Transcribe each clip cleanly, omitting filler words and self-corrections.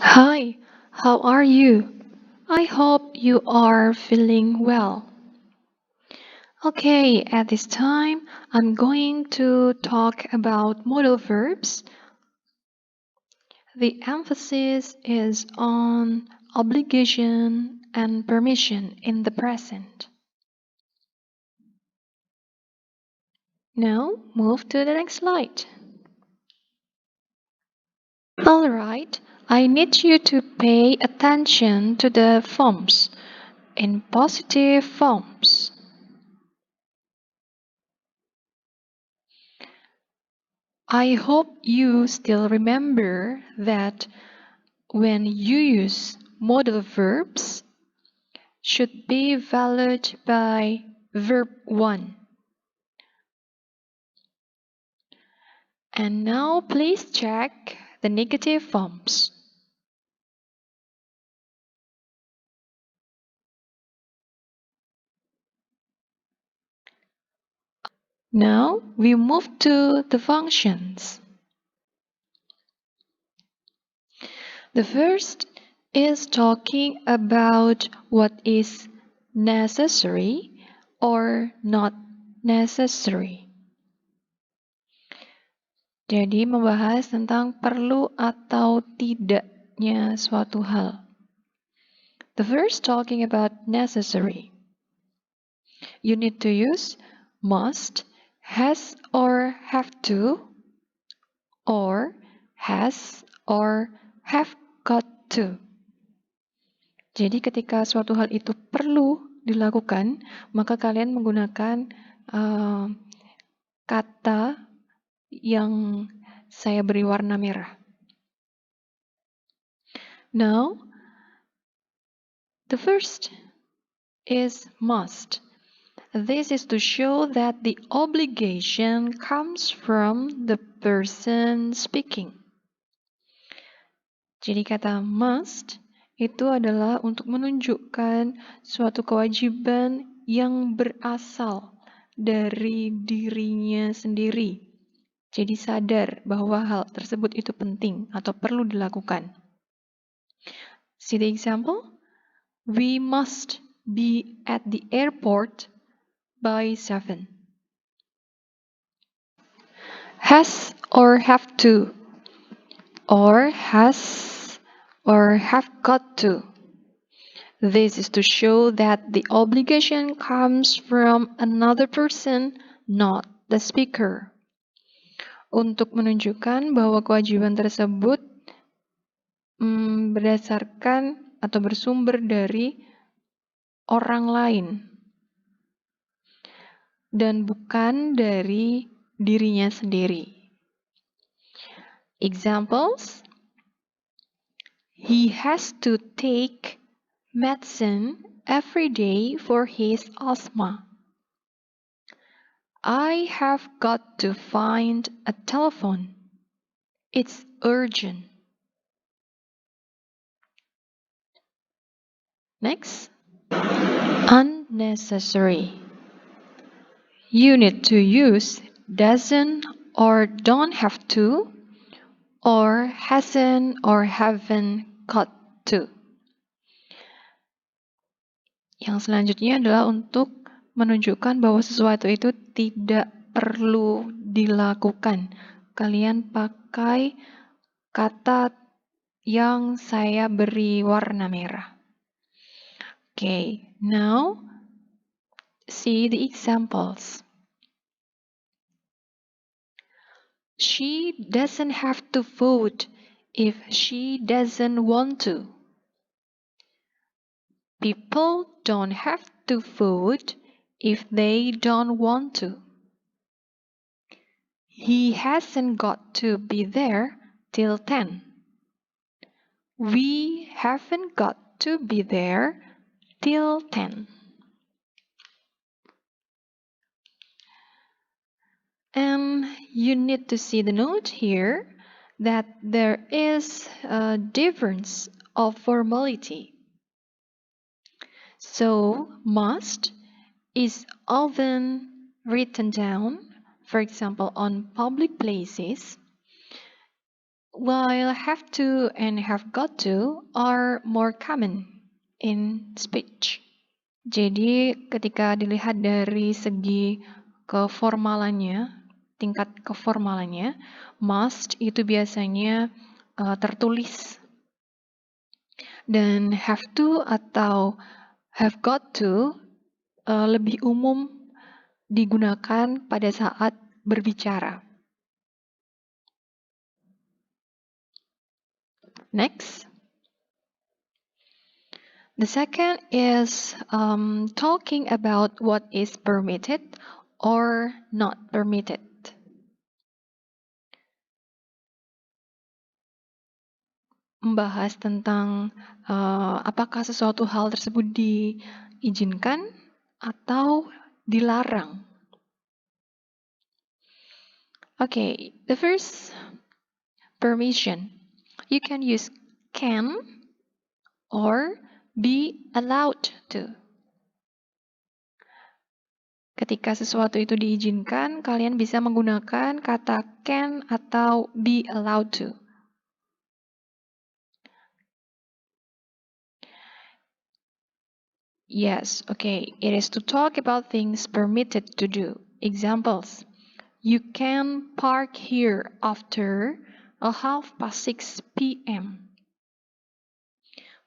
Hi, how are you? I hope you are feeling well. Okay, at this time, I'm going to talk about modal verbs. The emphasis is on obligation and permission in the present. Now, move to the next slide. Alright, I need you to pay attention to the forms in positive forms. I hope you still remember that when you use modal verbs should be followed by verb 1. And now please check the negative forms. Now we move to the functions. The first is talking about what is necessary or not necessary. Jadi membahas tentang perlu atau tidaknya suatu hal. The first talking about necessary. You need to use must, has or have to, or has or have got to. Jadi ketika suatu hal itu perlu dilakukan, maka kalian menggunakan kata yang saya beri warna merah. Now, the first is must. This is to show that the obligation comes from the person speaking. Jadi kata must itu adalah untuk menunjukkan suatu kewajiban yang berasal dari dirinya sendiri. Jadi sadar bahwa hal tersebut itu penting atau perlu dilakukan. See the example? We must be at the airport by 7. Has or have to, or has or have got to. This is to show that the obligation comes from another person, not the speaker. Untuk menunjukkan bahwa kewajiban tersebut berdasarkan atau bersumber dari orang lain dan bukan dari dirinya sendiri. Examples: he has to take medicine every day for his asthma. I have got to find a telephone. It's urgent. Next, unnecessary. You need to use doesn't or don't have to, or hasn't or haven't got to. Yang selanjutnya adalah untuk menunjukkan bahwa sesuatu itu tidak perlu dilakukan. Kalian pakai kata yang saya beri warna merah. Okay, now see the examples. She doesn't have to vote if she doesn't want to. People don't have to vote if they don't want to. He hasn't got to be there till 10. We haven't got to be there till 10. And you need to see the note here that there is a difference of formality. So, must is often written down, for example, on public places. While have to and have got to are more common in speech. Jadi ketika dilihat dari segi keformalannya, tingkat keformalannya, must itu biasanya tertulis. Dan have to atau have got to lebih umum digunakan pada saat berbicara. Next. The second is talking about what is permitted or not permitted. Membahas tentang apakah sesuatu hal tersebut diizinkan atau dilarang. Okay, the first permission. You can use can or be allowed to. Ketika sesuatu itu diizinkan, kalian bisa menggunakan kata can atau be allowed to. Yes, okay. It is to talk about things permitted to do. Examples. You can park here after 6:30 p.m.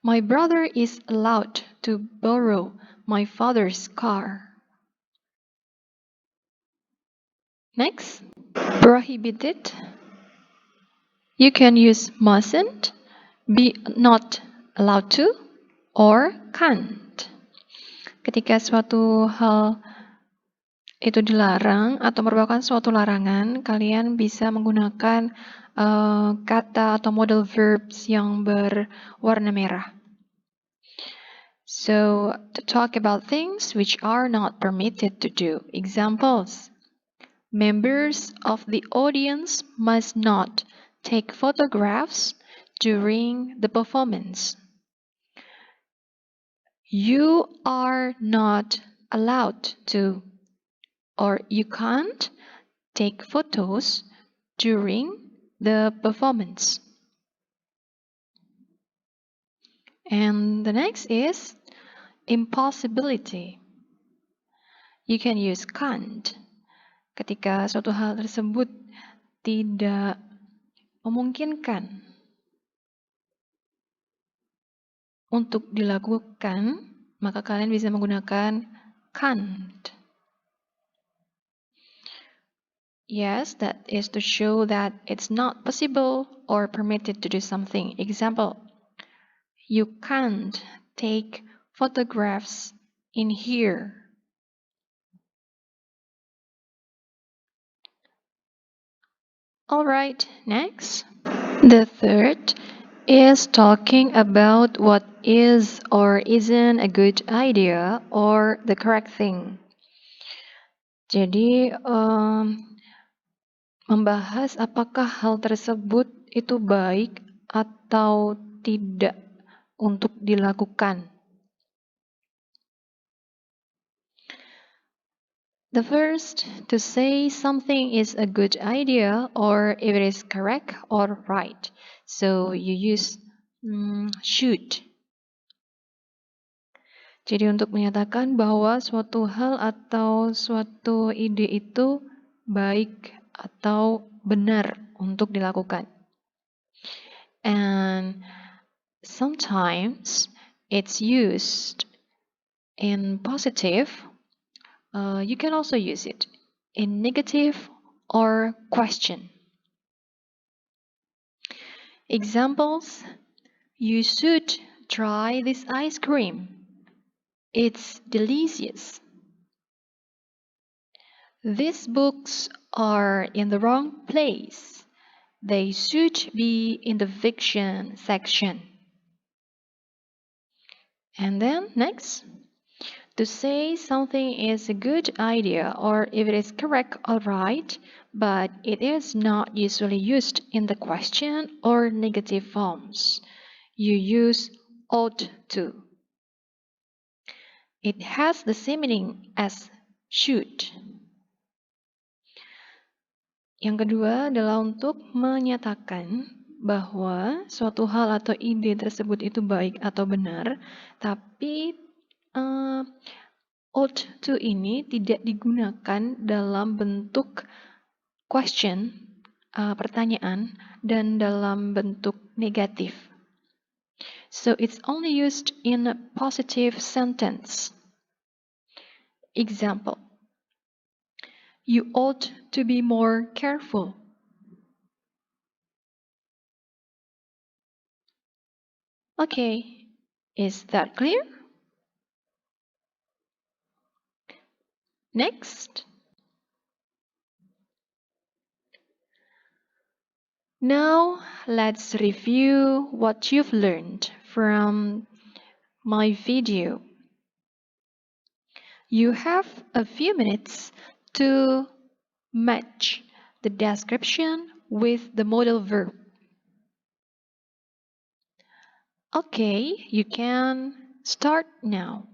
My brother is allowed to borrow my father's car. Next, prohibited. You can use mustn't, be not allowed to, or can't. Ketika suatu hal itu dilarang atau merupakan suatu larangan, kalian bisa menggunakan kata atau modal verbs yang berwarna merah. So, to talk about things which are not permitted to do. Examples. Members of the audience must not take photographs during the performance. You are not allowed to, or you can't take photos during the performance. And the next is impossibility. You can use can't ketika suatu hal tersebut tidak memungkinkan untuk dilakukan, maka kalian bisa menggunakan can't. Yes, that is to show that it's not possible or permitted to do something. Example, you can't take photographs in here. Alright, next. The third is talking about what is or isn't a good idea or the correct thing. Jadi, membahas apakah hal tersebut itu baik atau tidak untuk dilakukan. The first, to say something is a good idea or if it is correct or right. So you use should. Jadi untuk menyatakan bahwa suatu hal atau suatu ide itu baik atau benar untuk dilakukan. And sometimes it's used in positive. You can also use it in negative or question. Examples, you should try this ice cream. It's delicious. These books are in the wrong place. They should be in the fiction section. And then next, to say something is a good idea or if it is correct or right, but it is not usually used in the question or negative forms. You use ought to. It has the same meaning as should. Yang kedua adalah untuk menyatakan bahwa suatu hal atau ide tersebut itu baik atau benar, tapi ought to ini tidak digunakan dalam bentuk question, pertanyaan, dan dalam bentuk negatif. So it's only used in a positive sentence. Example, you ought to be more careful. Okay, is that clear? Next. Now, let's review what you've learned from my video. You have a few minutes to match the description with the modal verb. Okay, you can start now.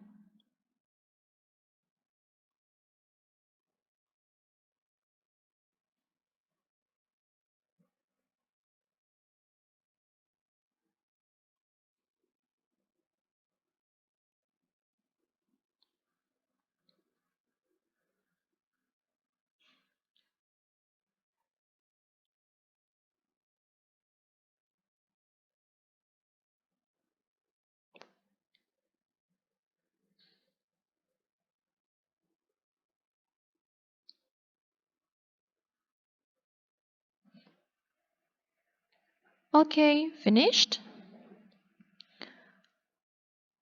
Okay, finished?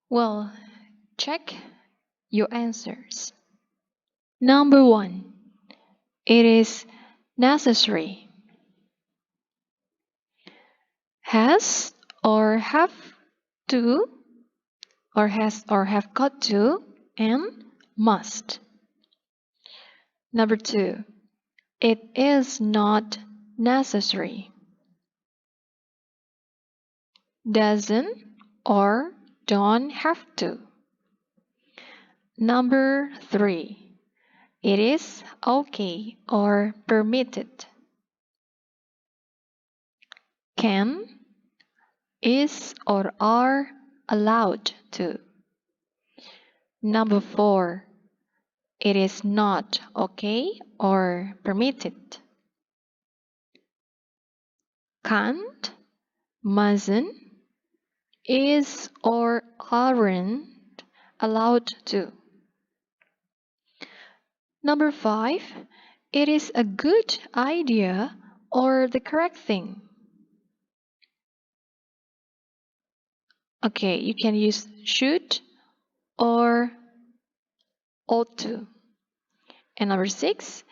Well, check your answers. Number 1. It is necessary. Has or have to, or has or have got to, and must. Number 2. It is not necessary. Doesn't or don't have to. Number 3. It is okay or permitted. Can, is or are allowed to. Number 4. It is not okay or permitted. Can't, mustn't, is or aren't allowed to. Number 5. It is a good idea or the correct thing. Okay, you can use should or ought to. And number 6.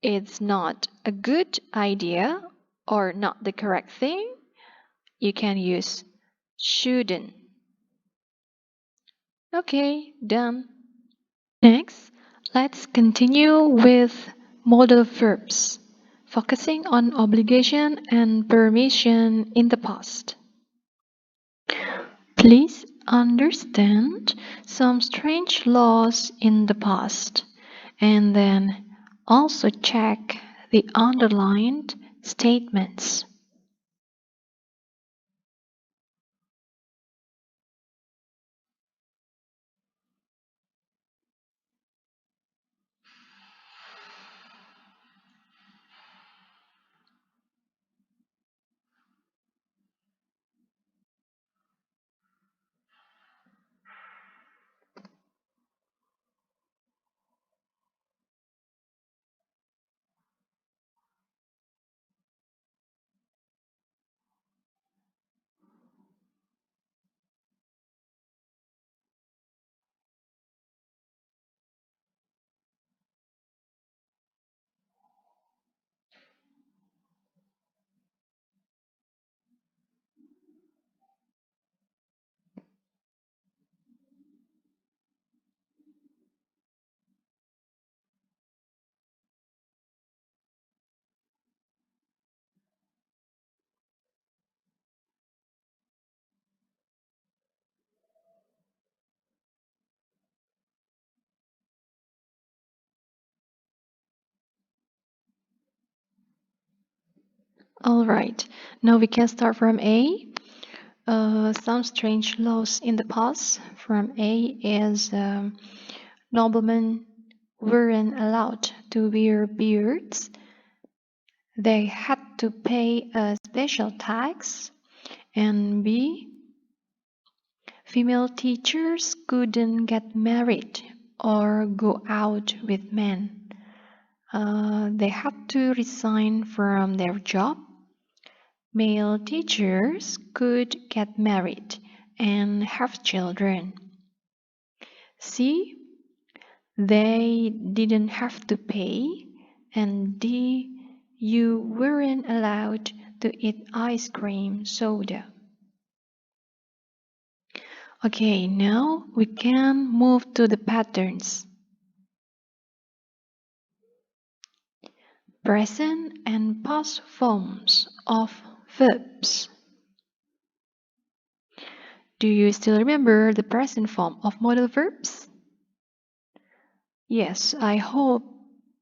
It's not a good idea or not the correct thing. You can use shouldn't. Okay, done. Next, let's continue with modal verbs, focusing on obligation and permission in the past. Please understand some strange laws in the past, and then also check the underlined statements. Alright, now we can start from A. Some strange laws in the past. From A is noblemen weren't allowed to wear beards. They had to pay a special tax. And B, female teachers couldn't get married or go out with men. They had to resign from their job. Male teachers could get married and have children. C, they didn't have to pay. And D, you weren't allowed to eat ice cream soda. Okay, now we can move to the patterns. Present and past forms of verbs. Do you still remember the present form of modal verbs? Yes, I hope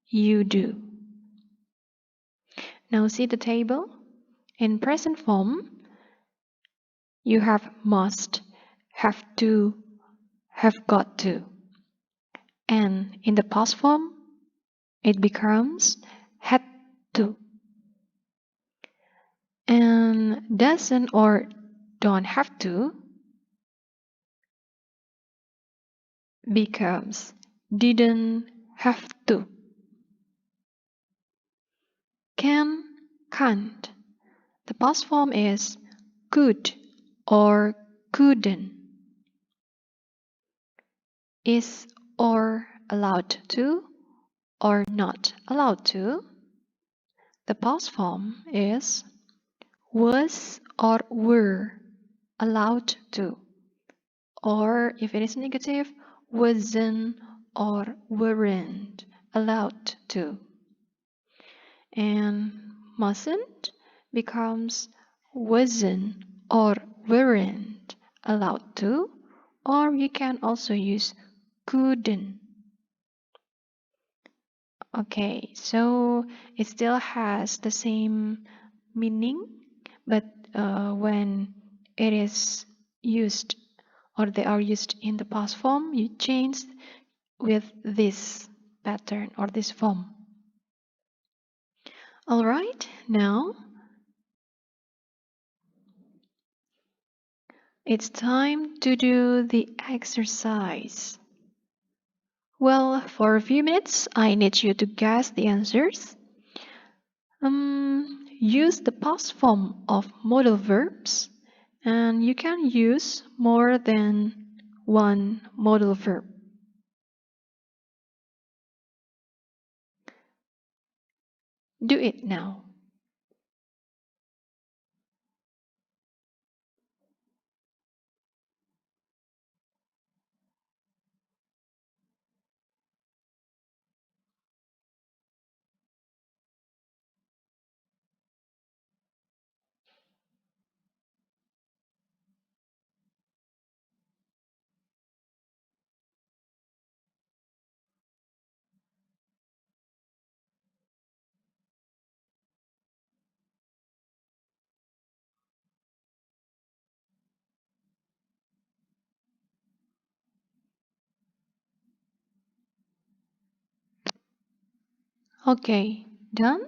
you do. Now see the table. In present form, you have must, have to, have got to. And in the past form, it becomes had to. And doesn't or don't have to becomes didn't have to. Can, can't. The past form is could or couldn't. Is or allowed to or not allowed to. The past form is was or were allowed to. Or if it is negative, wasn't or weren't allowed to. And mustn't becomes wasn't or weren't allowed to, or you can also use couldn't. Okay, so it still has the same meaning, but when it is used or they are used in the past form, you change with this pattern or this form. Alright, now it's time to do the exercise. Well, for a few minutes, I need you to guess the answers. Use the past form of modal verbs, and you can use more than one modal verb. Do it now. Okay, done?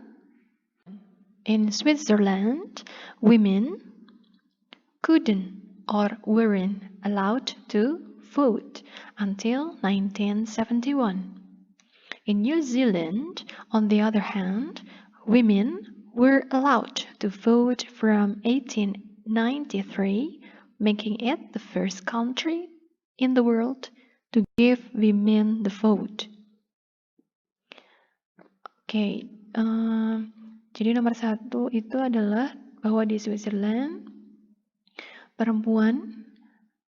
In Switzerland, women couldn't or weren't allowed to vote until 1971. In New Zealand, on the other hand, women were allowed to vote from 1893, making it the first country in the world to give women the vote. Oke, jadi nomor 1 itu adalah bahwa di Switzerland perempuan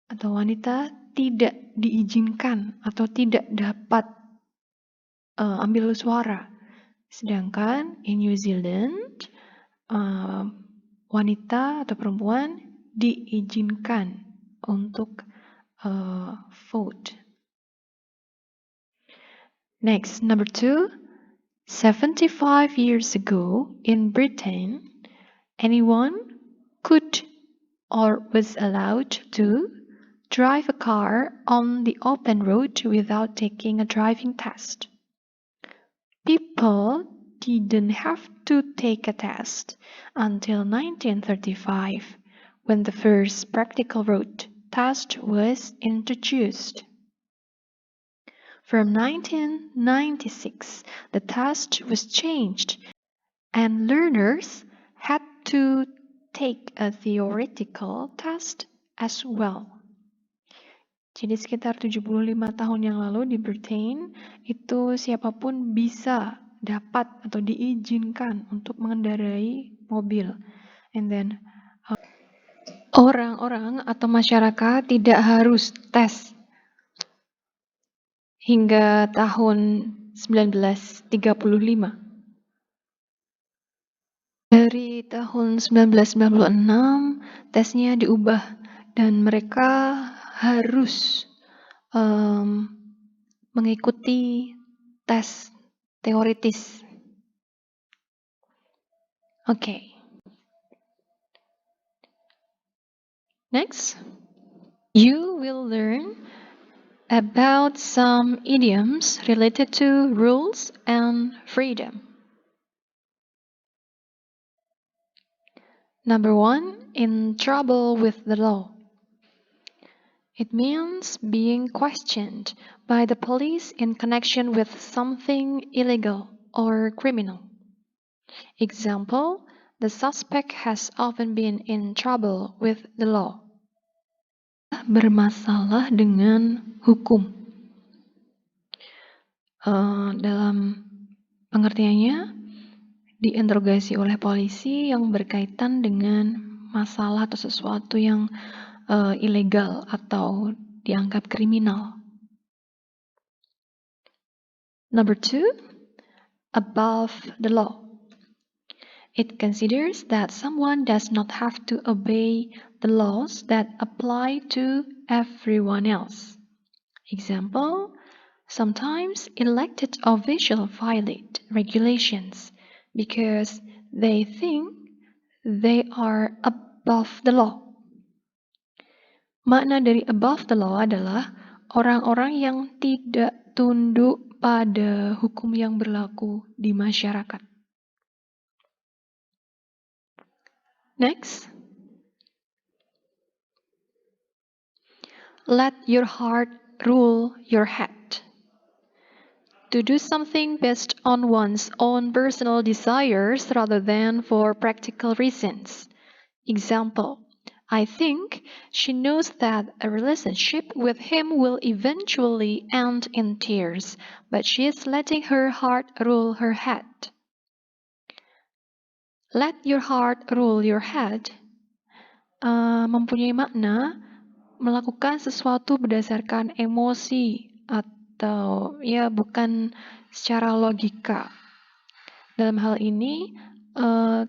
atau wanita tidak diizinkan atau tidak dapat ambil suara. Sedangkan in New Zealand wanita atau perempuan diizinkan untuk vote. Next, number 2. 75 years ago in Britain, Anyone could or was allowed to drive a car on the open road without taking a driving test. People didn't have to take a test until 1935, when the first practical road test was introduced. From 1996, the test was changed, and learners had to take a theoretical test as well. Jadi sekitar 75 tahun yang lalu di Britain, itu siapapun bisa dapat atau diizinkan untuk mengendarai mobil. And then orang-orang atau masyarakat tidak harus tes hingga tahun 1935. Dari tahun 1996, tesnya diubah dan mereka harus mengikuti tes teoritis. Okay. Next, you will learn about some idioms related to rules and freedom. Number 1, in trouble with the law. It means being questioned by the police in connection with something illegal or criminal. Example, the suspect has often been in trouble with the law. Bermasalah dengan hukum. Dalam pengertiannya, diinterogasi oleh polisi yang berkaitan dengan masalah atau sesuatu yang ilegal atau dianggap kriminal. Number 2, above the law. It considers that someone does not have to obey the laws that apply to everyone else. Example, sometimes elected officials violate regulations because they think they are above the law. Makna dari above the law adalah orang-orang yang tidak tunduk pada hukum yang berlaku di masyarakat. Next, let your heart rule your head. To do something based on one's own personal desires rather than for practical reasons. Example, I think she knows that a relationship with him will eventually end in tears, but she is letting her heart rule her head. Let your heart rule your head mempunyai makna melakukan sesuatu berdasarkan emosi atau ya bukan secara logika. Dalam hal ini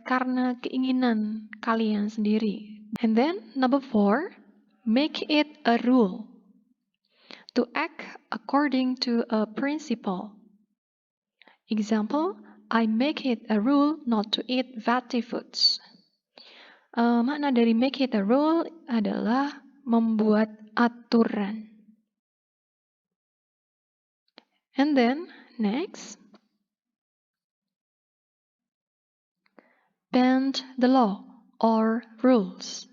karena keinginan kalian sendiri. And then number 4, make it a rule. To act according to a principle. Example, I make it a rule not to eat fatty foods. Makna dari make it a rule adalah membuat aturan. And then next, bend the law or rules.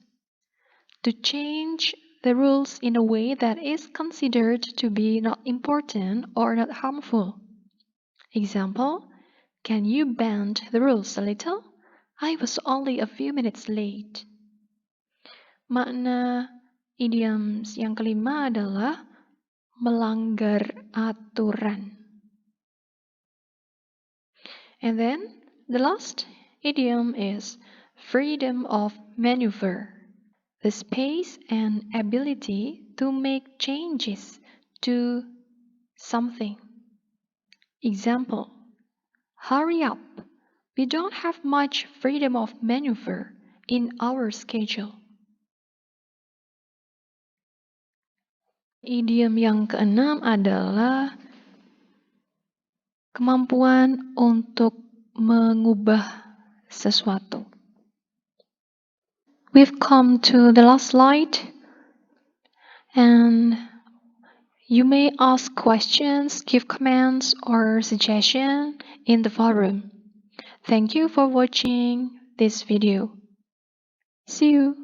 To change the rules in a way that is considered to be not important or not harmful. Example, can you bend the rules a little? I was only a few minutes late. Makna idioms yang kelima adalah melanggar aturan. And then the last idiom is freedom of maneuver. The space and ability to make changes to something. Example, hurry up. We don't have much freedom of maneuver in our schedule. Idiom yang keenam adalah kemampuan untuk mengubah sesuatu. We've come to the last slide, and you may ask questions, give comments, or suggestions in the forum. Thank you for watching this video. See you.